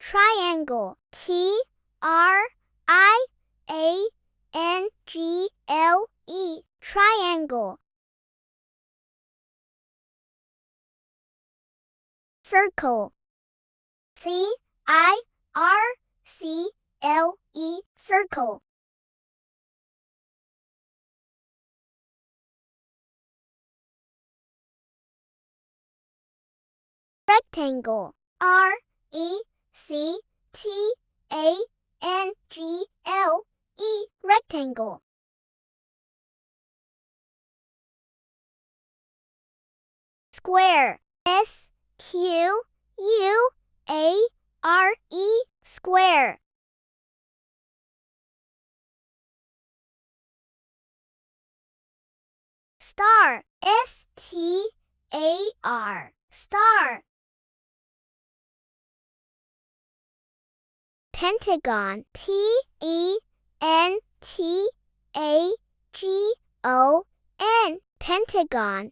triangle, Triangle, triangle. Circle, Circle, circle. Rectangle, Rectangle, rectangle. Square, Square, square. Star, Star, star. Pentagon, Pentagon, Pentagon.